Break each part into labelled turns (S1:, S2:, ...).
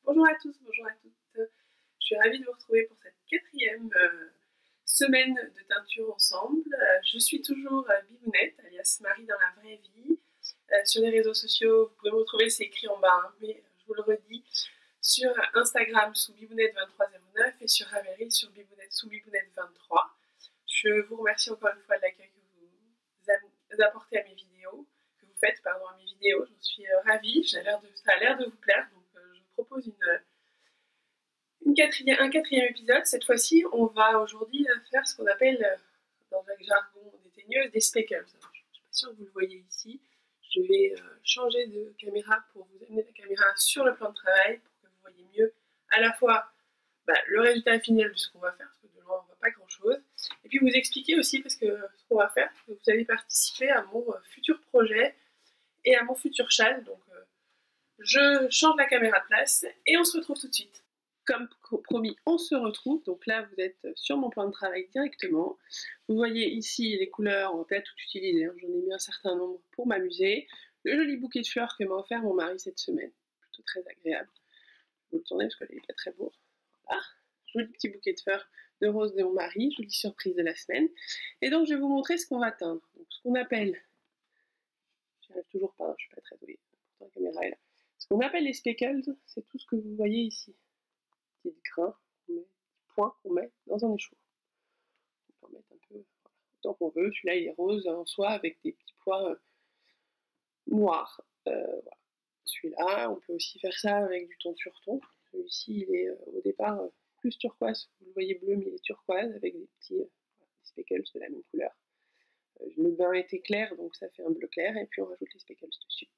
S1: Bonjour à tous, bonjour à toutes. Je suis ravie de vous retrouver pour cette quatrième semaine de teinture ensemble. Je suis toujours Bibounette, alias Marie dans la vraie vie. Sur les réseaux sociaux, vous pouvez me retrouver, c'est écrit en bas, hein, mais je vous le redis, sur Instagram sous Bibounette2309 et sur Ravelry sous Bibounette23. Je vous remercie encore une fois de l'accueil que vous apportez à mes vidéos, que vous faites à mes vidéos. J'en suis ravie, ça a l'air de vous plaire, donc je vous propose un quatrième épisode. Cette fois-ci, on va aujourd'hui faire ce qu'on appelle, dans le jargon des teigneuses, des speckles. Alors, je ne suis pas sûre que vous le voyez ici. Je vais changer de caméra pour vous amener la caméra sur le plan de travail, pour que vous voyez mieux à la fois le résultat final de ce qu'on va faire, parce que de loin on ne voit pas grand-chose, et puis vous expliquer aussi, parce que ce qu'on va faire, que vous allez participer à mon futur projet et à mon futur châle. Donc je change la caméra de place et on se retrouve tout de suite. Comme promis, on se retrouve. Donc là, vous êtes sur mon plan de travail directement. Vous voyez ici les couleurs, on va pas tout utiliser, hein. J'en ai mis un certain nombre pour m'amuser. Le joli bouquet de fleurs que m'a offert mon mari cette semaine, plutôt très agréable. Je vais vous le tourner parce qu'il n'est pas très beau. Voilà, joli petit bouquet de fleurs de rose de mon mari, jolie surprise de la semaine. Et donc je vais vous montrer ce qu'on va teindre. Donc ce qu'on appelle, j'y arrive toujours pas, je suis pas très douée, pourtant la caméra est là. Ce qu'on appelle les speckles, c'est tout ce que vous voyez ici. Petits grains, points qu'on met dans un écheveau. On peut en mettre un peu, voilà, autant qu'on veut. Celui-là il est rose en soi avec des petits points noirs. Voilà. Celui-là, on peut aussi faire ça avec du ton sur ton. Celui-ci il est au départ plus turquoise, vous le voyez bleu mais il est turquoise avec des petits speckles de la même couleur. Le bain était clair donc ça fait un bleu clair et puis on rajoute les speckles dessus.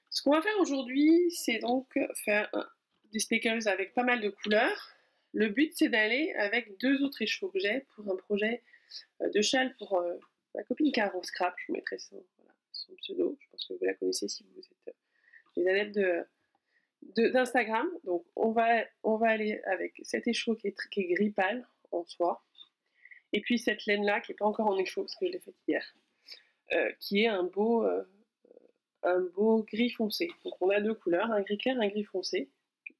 S1: Ce qu'on va faire aujourd'hui, c'est donc faire des speckles avec pas mal de couleurs. Le but, c'est d'aller avec deux autres écheveaux que j'ai pour un projet de châle pour ma copine Caro Scrap. Je vous mettrai son pseudo. Je pense que vous la connaissez si vous êtes les adeptes d'Instagram. Donc, on va aller avec cet écheveau qui est gris pâle en soi. Et puis cette laine-là qui n'est pas encore en écheveau parce que je l'ai faite hier. Qui est un beau gris foncé. Donc on a deux couleurs, un gris clair, un gris foncé.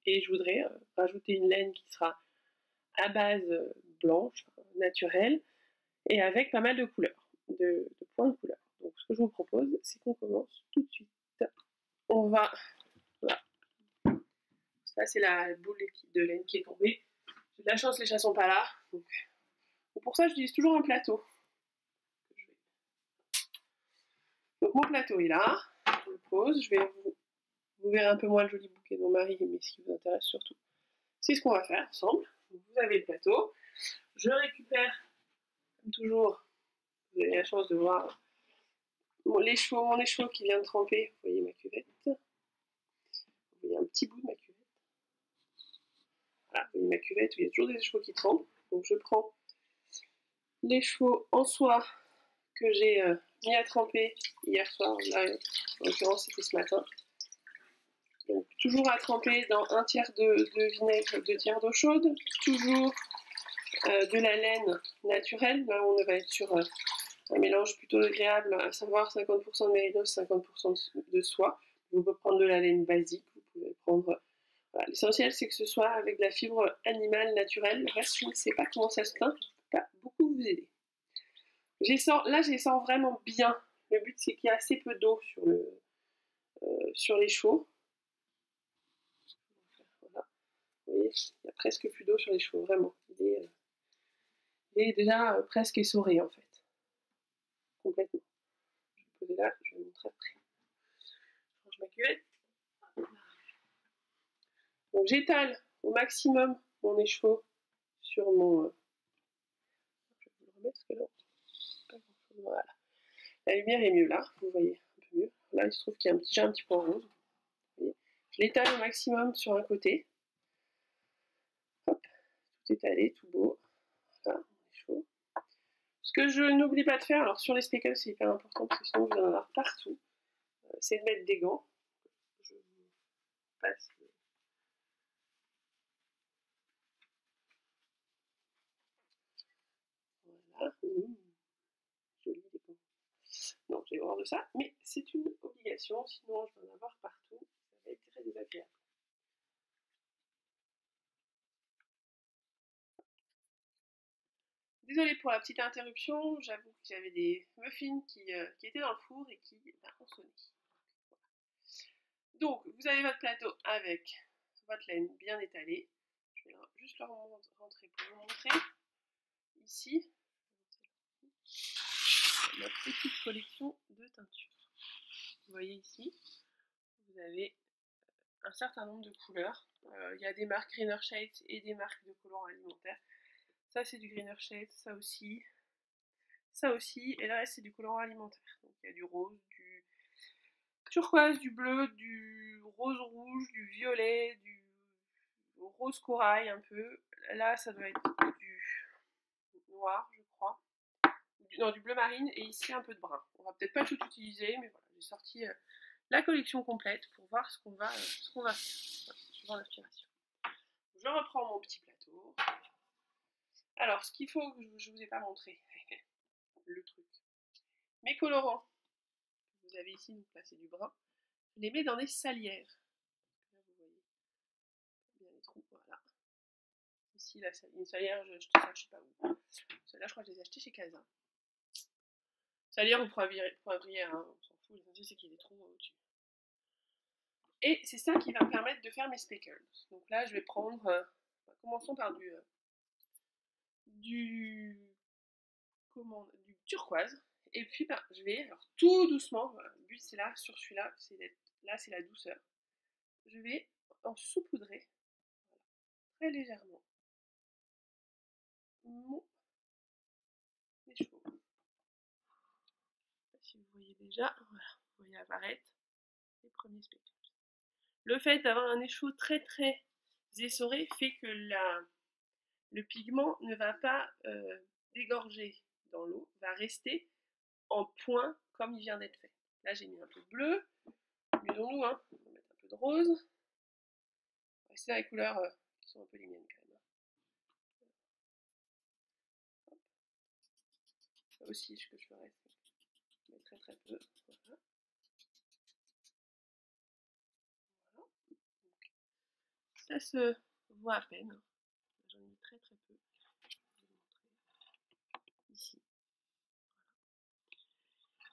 S1: Et je voudrais rajouter une laine qui sera à base blanche, naturelle, et avec pas mal de couleurs, de points de couleur. Donc ce que je vous propose, c'est qu'on commence tout de suite. On va... Voilà. Ça c'est la boule de laine qui est tombée. J'ai de la chance, les chats sont pas là. Donc pour ça, j'utilise toujours un plateau. Donc mon plateau est là. Je le pose. Je vais vous verrez un peu moins le joli bouquet de mon mari, mais ce qui vous intéresse surtout, c'est ce qu'on va faire ensemble. Donc, vous avez le plateau. Je récupère, comme toujours, vous avez la chance de voir mon écheveau qui vient de tremper. Vous voyez ma cuvette. Vous voyez un petit bout de ma cuvette. Voilà, vous voyez ma cuvette où il y a toujours des écheveaux qui trempent. Donc je prends l'écheveau en soie que j'ai mis à tremper hier soir. Là, en l'occurrence, c'était ce matin. Donc, toujours à tremper dans 1 tiers de vinaigre, 2 tiers d'eau chaude. Toujours de la laine naturelle. Là, on va être sur un mélange plutôt agréable, à savoir 50% de mérinos, 50% de soie. Vous pouvez prendre de la laine basique. Vous pouvez prendre... Voilà. L'essentiel, c'est que ce soit avec de la fibre animale naturelle. Le reste, je ne sais pas comment ça se teint. Je ne peux pas beaucoup vous aider. Là, je les sens vraiment bien. Le but, c'est qu'il y a assez peu d'eau sur l'écheveau. Voilà. Vous voyez, il y a presque plus d'eau sur l'écheveau, vraiment. Il est déjà presque essoré, en fait. Complètement. Je vais poser là, je vais vous montrer après. Je range ma cuvette. Donc j'étale au maximum mon écheveau sur mon... Je vais vous le remettre parce que là, pas grand-chose. Voilà. La lumière est mieux là, vous voyez un peu mieux. Là, il se trouve qu'il y a déjà un petit point rose. Je l'étale au maximum sur un côté. Hop, tout étalé, tout beau. Voilà, mon écheveau. Ce que je n'oublie pas de faire, alors sur les speckles, c'est hyper important parce que sinon vous en avez partout, c'est de mettre des gants. Je vous passe. Voilà. Joli des gants. Non, j'ai horreur de ça, mais c'est une obligation, sinon je vais en avoir partout. Ça va être très désagréable. Désolée pour la petite interruption, j'avoue qu'il y avait des muffins qui étaient dans le four et qui ont sonné. Donc, vous avez votre plateau avec votre laine bien étalée. Je vais juste le rentrer pour vous montrer. Ici, notre petite collection de teintures. Vous voyez ici, vous avez un certain nombre de couleurs. Il y a des marques Greener Shades et des marques de colorants alimentaires. Ça, c'est du Greener Shades, ça aussi, et là, c'est du colorant alimentaire. Donc, il y a du rose, du turquoise, du bleu, du rose rouge, du violet, du rose corail un peu. Là, ça doit être du noir, je crois. Non, du bleu marine, et ici un peu de brun. On va peut-être pas tout utiliser, mais voilà, j'ai sorti la collection complète pour voir ce qu'on va faire, suivant l'inspiration. Je reprends mon petit plateau. Alors, ce qu'il faut que je vous ai pas montré, le truc. Mes colorants, que vous avez ici, donc là c'est du brun, je les mets dans des salières. Là, vous voyez bien les trous, voilà. Ici, là, une salière, je sais pas où. Celle-là, je crois que je les ai achetées chez Casa. Salière ou poivrière, hein, on s'en fout, l'essentiel c'est qu'il y ait des trous au-dessus. Et c'est ça qui va me permettre de faire mes speckles. Donc là, je vais prendre, commençons par du turquoise. Et puis, je vais, alors tout doucement, voilà, le but c'est là, sur celui-là, là c'est la douceur. Je vais en saupoudrer, voilà, très légèrement, mes cheveux. Si vous voyez déjà, voilà, vous voyez apparaître les premiers speckles. Le fait d'avoir un écheveau très très essoré fait que le pigment ne va pas dégorger dans l'eau, va rester en point comme il vient d'être fait. Là j'ai mis un peu de bleu, amusons-nous, hein. On va mettre un peu de rose. On va rester dans les couleurs qui sont un peu les miennes quand même. Hop. Ça aussi, ce que je ferai, c'est mettre très très peu. Voilà. Voilà. Donc, ça se voit à peine. J'en ai mis très très peu. Je vais vous montrer ici.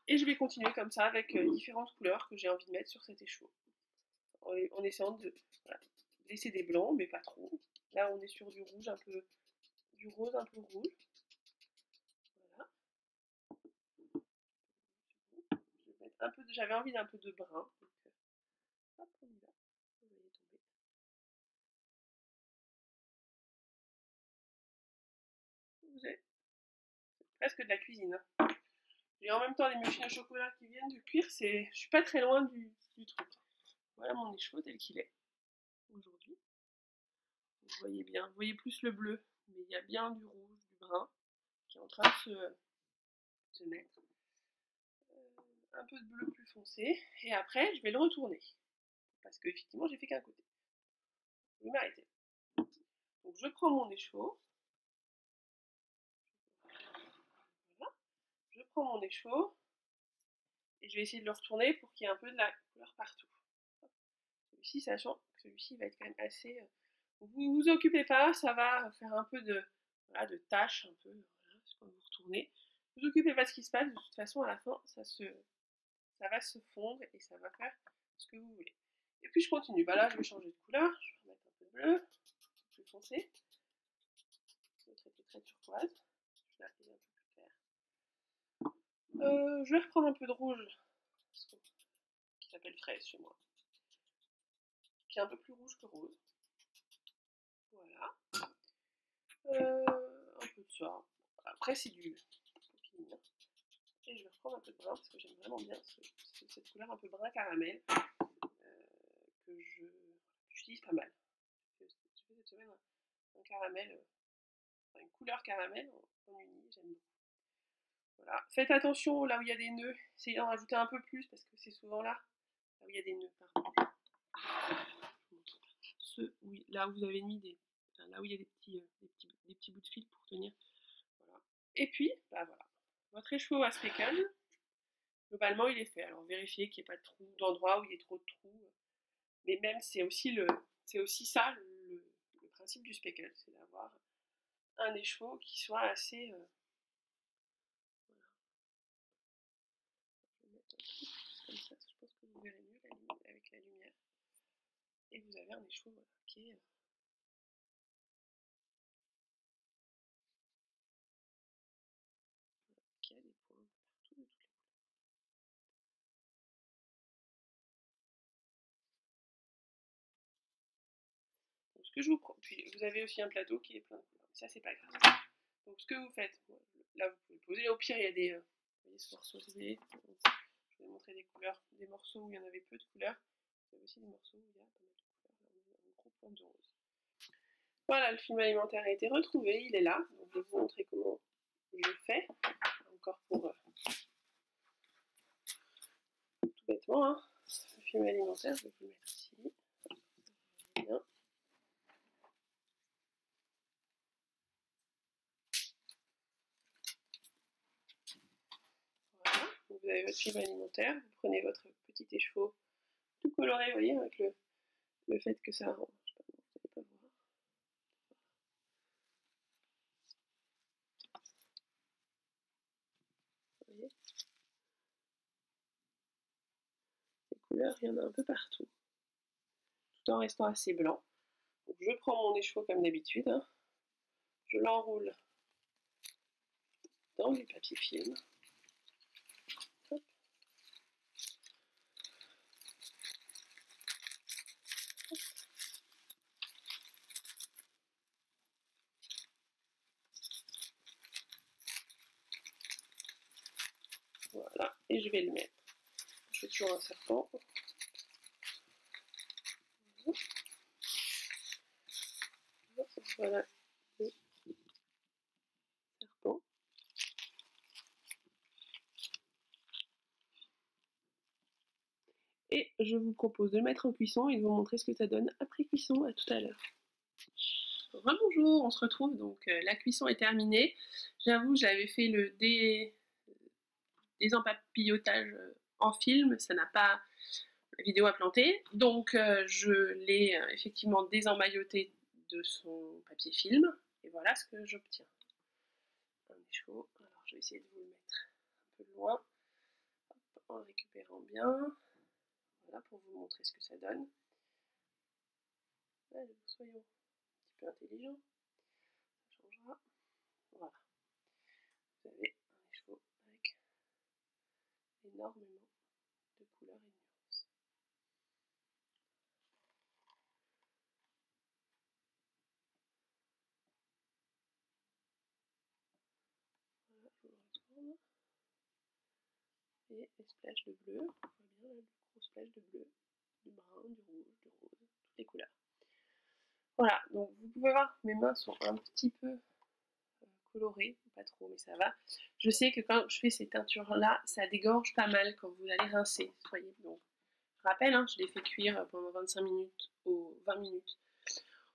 S1: Et je vais continuer comme ça avec différentes couleurs que j'ai envie de mettre sur cet écheveau. En essayant de laisser des blancs, mais pas trop. Là, on est sur du rouge un peu, du rose un peu rouge. Voilà. J'avais envie d'un peu de brun. Donc, hop, on y va. Vous voyez tomber. C'est presque de la cuisine. Et en même temps, les muffins au chocolat qui viennent de cuire, je suis pas très loin du truc. Voilà mon écheveau tel qu'il est aujourd'hui. Vous voyez bien, vous voyez plus le bleu, mais il y a bien du rouge, du brun qui est en train de se mettre. Un peu de bleu plus foncé, et après je vais le retourner. Parce que effectivement j'ai fait qu'un côté. Je vais m'arrêter. Donc je prends mon écheveau. Voilà. Je prends mon écheveau et je vais essayer de le retourner pour qu'il y ait un peu de la couleur partout. Celui-ci, sachant que celui-ci va être quand même assez. Vous vous occupez pas, ça va faire un peu de taches, un peu, voilà, quand vous retournez. Vous vous occupez pas de ce qui se passe, de toute façon à la fin ça va se fondre et ça va faire ce que vous voulez. Et puis je continue. Bah là je vais changer de couleur, je vais remettre un peu de bleu, plus foncé. L'autre était très turquoise. Je vais la un peu plus clair. Je vais reprendre un peu de rouge qui s'appelle fraise chez moi, qui est un peu plus rouge que rose. Voilà. Un peu de ça. Après c'est du copine. Et je vais reprendre un peu de brun parce que j'aime vraiment bien cette couleur un peu brun caramel que j'utilise pas mal. Je fais cette semaine un caramel, une couleur caramel en uni, j'aime beaucoup. Voilà. Faites attention là où il y a des nœuds, essayez d'en rajouter un peu plus parce que c'est souvent là où il y a des nœuds. Pardon. Là où vous avez mis là où il y a des petits bouts de fil pour tenir. Voilà. Et puis, bah voilà, votre écheveau à speckle, globalement il est fait. Alors vérifiez qu'il n'y ait pas d'endroit où il y a trop de trous. Mais même c'est aussi ça le principe du speckle, c'est d'avoir un écheveau qui soit assez... voilà. Je vais mettre un peu comme ça, je pense que vous verrez mieux avec la lumière. Et vous avez un écheveau voilà, qui est... qui a des points un peu partout de toutes les couleurs. Donc, ce que je vous prends, puis vous avez aussi un plateau qui est plein de couleurs, mais ça c'est pas grave. Donc ce que vous faites, là vous pouvez poser, au pire il y a des, vous voyez ce morceau, je vais vous montrer des couleurs, des morceaux où il y en avait peu de couleurs, vous avez aussi des morceaux où il y a pas mal de couleurs, là on a un gros point de rose. Voilà, le film alimentaire a été retrouvé, il est là, donc je vais vous montrer comment je fais, encore pour tout bêtement, hein. Le film alimentaire, je vais vous le mettre ici, bien. Voilà, vous avez votre film alimentaire, vous prenez votre petit écheveau tout coloré, vous voyez, avec le fait que ça rend, je sais pas, vous n'allez pas voir. Vous voyez, les couleurs, il y en a un peu partout, tout en restant assez blanc. Donc je prends mon écheveau comme d'habitude, hein. Je l'enroule dans du papier film. Hop. Voilà, et je vais le mettre. Je fais toujours un serpent. Voilà le serpent. Et je vous propose de le mettre en cuisson et de vous montrer ce que ça donne après cuisson. À tout à l'heure. Rebonjour, on se retrouve, donc la cuisson est terminée. J'avoue, j'avais fait le désempapillotage en film, ça n'a pas... La vidéo a planté, donc je l'ai effectivement désemmailloté de son papier film, et voilà ce que j'obtiens. Un écheveau, alors je vais essayer de vous le mettre un peu loin, en le récupérant bien, voilà pour vous montrer ce que ça donne. Allez, soyons un petit peu intelligents, ça changera. Voilà, vous avez un écheveau avec énormément de couleurs et de nuances. Voilà, je vous le retourne. Et les splashes de bleu, on voit bien là, le gros splash de bleu, du brun, du rouge, du rose, toutes les couleurs. Voilà, donc vous pouvez voir que mes mains sont un petit peu colorées, pas trop, mais ça va. Je sais que quand je fais ces teintures-là, ça dégorge pas mal quand vous allez rincer. Voyez, donc, je rappelle, hein, je l'ai fait cuire pendant 25 minutes, 20 minutes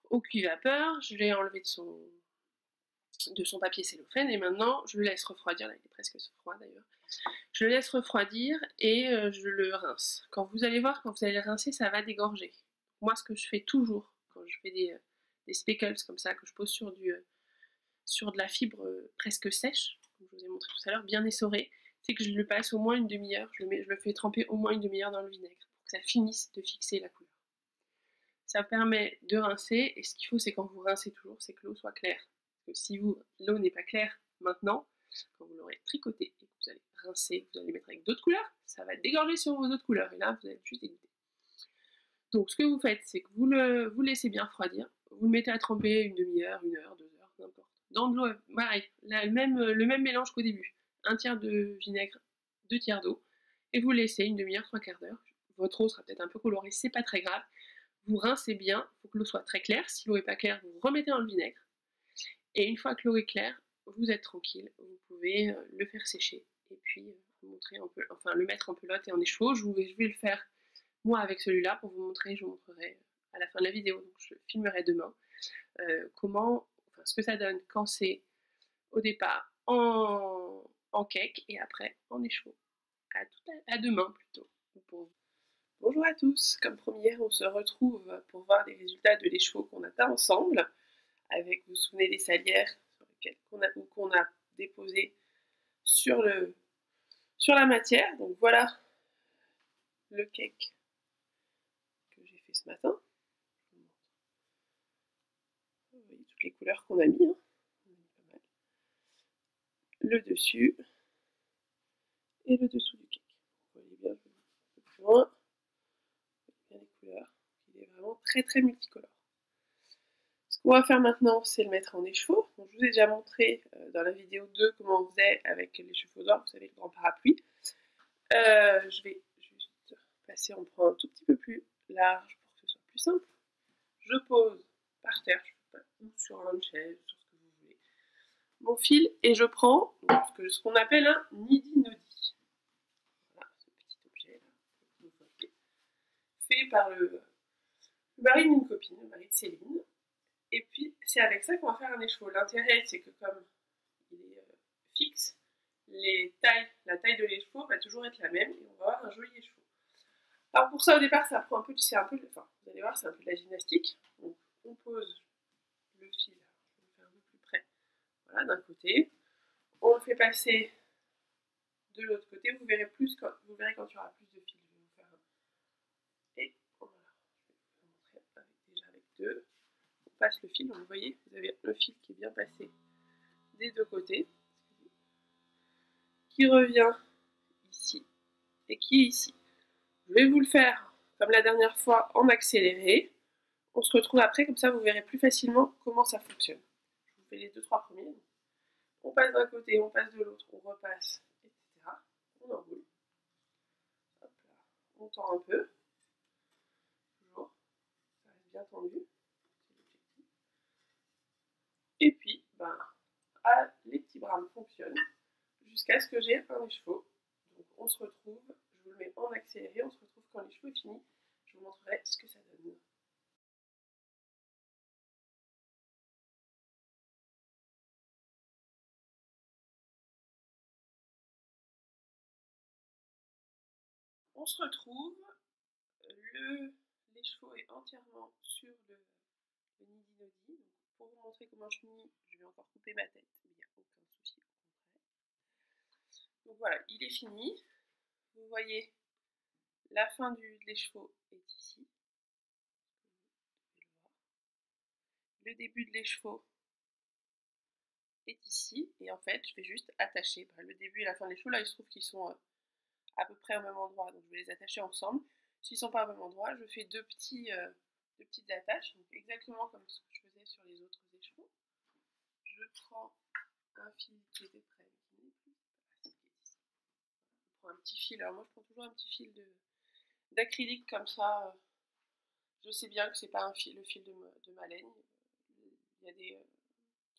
S1: au cuit-vapeur. Je l'ai enlevé de son papier cellophane et maintenant je le laisse refroidir. Là, il est presque froid d'ailleurs. Je le laisse refroidir et je le rince. Quand vous allez voir, quand vous allez le rincer, ça va dégorger. Moi, ce que je fais toujours quand je fais des speckles comme ça, que je pose sur de la fibre presque sèche, comme je vous ai montré tout à l'heure, bien essorée, c'est que je le passe au moins une demi-heure, je le fais tremper au moins une demi-heure dans le vinaigre pour que ça finisse de fixer la couleur. Ça permet de rincer, et ce qu'il faut, c'est quand vous rincez toujours, c'est que l'eau soit claire. Parce que si l'eau n'est pas claire maintenant, quand vous l'aurez tricoté et que vous allez rincer, vous allez mettre avec d'autres couleurs, ça va dégorger sur vos autres couleurs, et là, vous allez juste dégoûter. Donc, ce que vous faites, c'est que vous laissez bien refroidir, vous le mettez à tremper une demi-heure, 1 heure, 2 heures, n'importe. Dans de l'eau, pareil, le même mélange qu'au début. 1 tiers de vinaigre, 2 tiers d'eau, et vous laissez une demi-heure, 3/4 d'heure. Votre eau sera peut-être un peu colorée, c'est pas très grave. Vous rincez bien, il faut que l'eau soit très claire. Si l'eau n'est pas claire, vous remettez dans le vinaigre. Et une fois que l'eau est claire, vous êtes tranquille. Vous pouvez le faire sécher et puis le mettre en pelote et en écheveau. Je vais le faire moi avec celui-là pour vous montrer. Je vous montrerai à la fin de la vidéo. Donc je filmerai demain ce que ça donne quand c'est au départ en cake et après en écheveau. À demain plutôt. Bonjour à tous, comme première on se retrouve pour voir les résultats de l'écheveau qu'on a peint ensemble, avec, vous vous souvenez des salières qu'on a déposé sur la matière. Donc voilà le cake que j'ai fait ce matin. Vous voyez toutes les couleurs qu'on a mis, hein. Le dessus et le dessous du cake. Vous voyez bien un peu plus loin. Vous voyez bien les couleurs. Il est vraiment très très multicolore. Ce qu'on va faire maintenant, c'est le mettre en écheveau. Donc, je vous ai déjà montré dans la vidéo 2 comment on faisait avec l'échafaudoir, vous savez, le grand parapluie. Je vais juste passer, on prend un tout petit peu plus large pour que ce soit plus simple. Je pose par terre, ou sur une chaise, sur ce que vous voulez, mon fil, et je prends ce qu'on appelle un nidi-nodi. Voilà, ce petit objet là, fait par le mari d'une copine, le mari de Céline. Et puis, c'est avec ça qu'on va faire un écheveau. L'intérêt, c'est que comme il est fixe, la taille de l'écheveau va toujours être la même et on va avoir un joli écheveau. Alors pour ça, au départ, ça prend un peu, vous allez voir, c'est un peu de la gymnastique. Donc, on pose le fil, je vais le faire un peu plus près, voilà, d'un côté. On le fait passer de l'autre côté. Vous verrez quand il y aura plus de fil. Je vais vous faire un. Et voilà, je vais vous montrer déjà avec deux. On passe le fil, donc vous voyez, vous avez le fil qui est bien passé des deux côtés, qui revient ici et qui est ici. Je vais vous le faire comme la dernière fois en accéléré. On se retrouve après, comme ça vous verrez plus facilement comment ça fonctionne. Je vous fais les 2-3 premiers. On passe d'un côté, on passe de l'autre, on repasse, etc. On enroule. Hop là. On tend un peu. Toujours. Ça reste bien tendu. Et puis, les petits bras fonctionnent jusqu'à ce que j'ai un écheveau. Donc on se retrouve, je vous le mets en accéléré, on se retrouve quand l'écheveau est fini. Je vous montrerai ce que ça donne. On se retrouve, l'écheveau est entièrement sur le nidi-nodi. Pour vous montrer comment je finis, je vais encore couper ma tête, mais il n'y a aucun souci, au contraire. Donc voilà, il est fini. Vous voyez, la fin de l'écheveau est ici. Le début de l'écheveau est ici. Et en fait, je vais juste attacher le début et la fin de l'écheveau. Là, il se trouve qu'ils sont à peu près au même endroit, donc je vais les attacher ensemble. S'ils ne sont pas au même endroit, je fais deux petites attaches, donc exactement comme ce que je faisais sur les autres écheveaux. Je prends un fil qui était prêt, qui n'est plus. Je prends un petit fil, alors moi je prends toujours un petit fil d'acrylique comme ça. Je sais bien que c'est pas le fil de ma laine. Il y a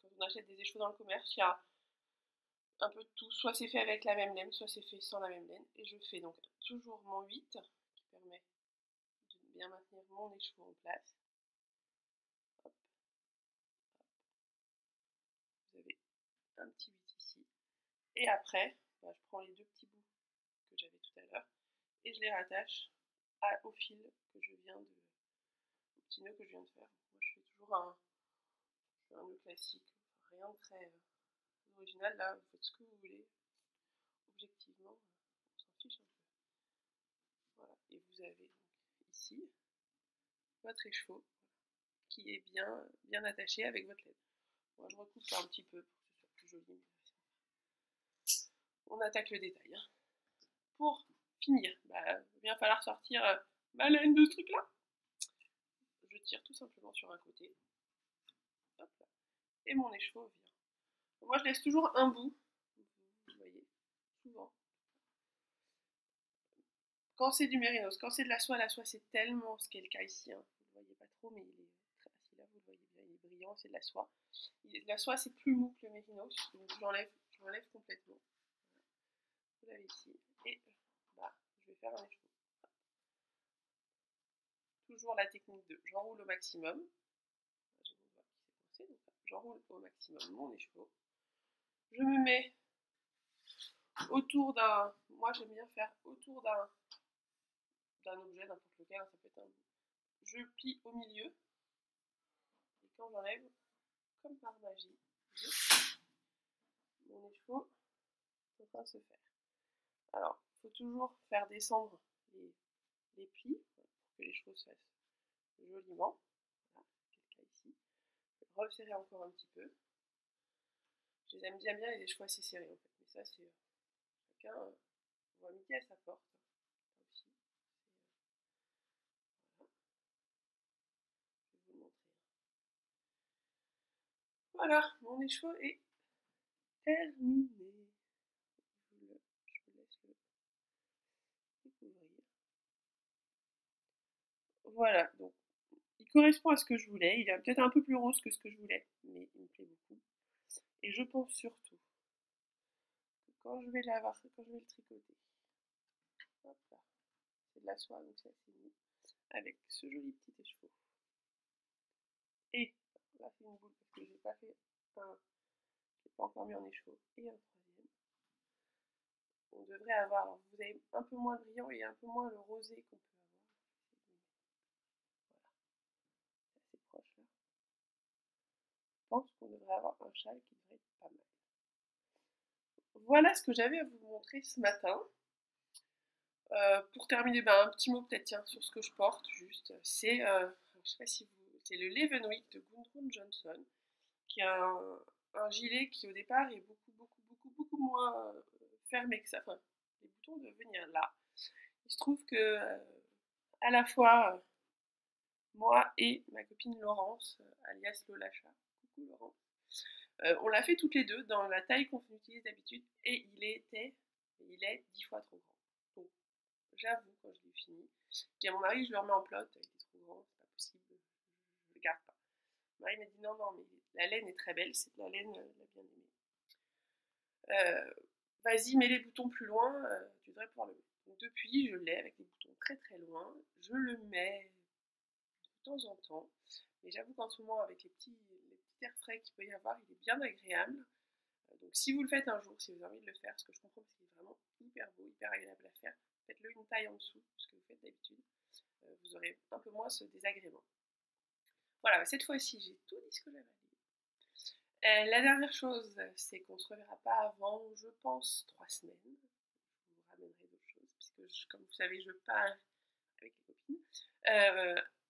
S1: quand on achète des écheveaux dans le commerce, il y a un peu de tout. Soit c'est fait avec la même laine, soit c'est fait sans la même laine. Et je fais donc toujours mon 8 qui permet de bien maintenir mon écheveau en place. Hop. Vous avez un petit 8 ici. Et après, je prends les deux petits bouts que j'avais tout à l'heure et je les rattache au fil que je viens de, au petit nœud que je viens de faire. Moi je fais toujours un nœud classique, rien de très original. Là, vous faites ce que vous voulez. Objectivement, on s'en fiche un peu. Voilà. Et vous avez donc ici votre écheveau qui est bien attaché avec votre laine. Moi je recoupe ça un petit peu pour que ce soit plus joli. On attaque le détail. Pour finir, il va bien falloir sortir ma laine de ce truc là. Je tire tout simplement sur un côté. Hop là. Et mon écheveau vient. Moi je laisse toujours un bout. Vous voyez, souvent. Quand c'est du mérinos, quand c'est de la soie c'est tellement, ce qui est le cas ici, hein. Vous le voyez pas trop, mais il est très facile là, vous le voyez bien, il est brillant, c'est de la soie. La soie c'est plus mou que le mérinos, donc je l'enlève complètement. Vous l'avez ici, et je vais faire un écheveau. Toujours la technique de j'enroule au maximum. J'enroule au maximum mon écheveau. Je me mets autour d'un. Moi j'aime bien faire autour d'un objet, n'importe lequel, ça peut être un. Je plie au milieu. Et quand j'enlève, comme par magie, mon écheveau est en train de se faire. Alors, il faut toujours faire descendre les plis pour que les chevaux se fassent joliment. Voilà, c'est le cas ici. Je vais resserrer encore un petit peu. Je les aime bien les chevaux assez serrés en fait, mais ça c'est chacun voit midi à sa porte. Ça aussi, voilà. Je vais vous le montrer. Voilà, mon écheveau est terminé. Je vous laisse le découvrir. Voilà, donc il correspond à ce que je voulais. Il est peut-être un peu plus rose que ce que je voulais, mais il me plaît beaucoup. Et je pense surtout que quand je vais le tricoter, hop là, c'est de la soie, donc c'est assez mou, avec ce joli petit écheveau. Et là c'est une boule parce que j'ai pas fait j'ai pas encore mis en écheveau. Et un troisième. On devrait avoir, alors vous avez un peu moins de brillant et un peu moins le rosé qu'on peut avoir. Voilà, c'est assez proche là. Je pense qu'on devrait avoir un châle qui devrait être pas mal. Voilà ce que j'avais à vous montrer ce matin. Pour terminer, un petit mot peut-être tiens sur ce que je porte juste. C'est, je sais pas si vous, c'est le Leavenwick de Gudrun Johnson, qui est un gilet qui au départ est beaucoup moins fermé que ça. Enfin, les boutons doivent venir là. Il se trouve que à la fois moi et ma copine Laurence, alias Lolacha, coucou Laurence, on l'a fait toutes les deux dans la taille qu'on utilise d'habitude et il est 10 fois trop grand. Donc j'avoue quand je l'ai fini, je dis à mon mari je le remets en plot, il est trop grand, c'est pas possible, je le garde pas. Mon mari m'a dit non mais la laine est très belle, c'est de la laine, la bien aimée. Vas-y, mets les boutons plus loin, tu devrais pouvoir le mettre. Donc depuis, je l'ai avec les boutons très loin. Je le mets de temps en temps. Mais j'avoue qu'en ce moment, avec les petits airs frais qu'il peut y avoir, il est bien agréable. Donc si vous le faites un jour, si vous avez envie de le faire, ce que je comprends parce qu'il est vraiment hyper beau, hyper agréable à faire, faites-le une taille en dessous, ce que vous faites d'habitude. Vous aurez un peu moins ce désagrément. Voilà, cette fois-ci, j'ai tout dit ce que j'avais à dire. La dernière chose, c'est qu'on ne se reverra pas avant, je pense, 3 semaines. Je vous ramènerai d'autres choses, puisque, comme vous savez, je pars avec les copines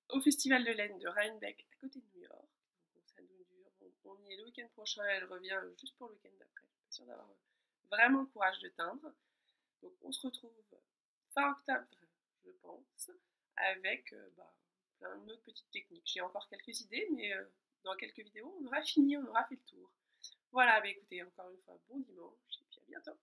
S1: au Festival de laine de Rhinebeck, à côté de New York. Donc, ça nous dure. On y est le week-end prochain, elle revient juste pour le week-end d'après. Je suis pas sûre d'avoir vraiment le courage de teindre. Donc, on se retrouve fin octobre, je pense, avec plein d'autres petites techniques. J'ai encore quelques idées, mais dans quelques vidéos, on aura fini, on aura fait le tour. Voilà, écoutez, encore une fois, bon dimanche, et puis à bientôt.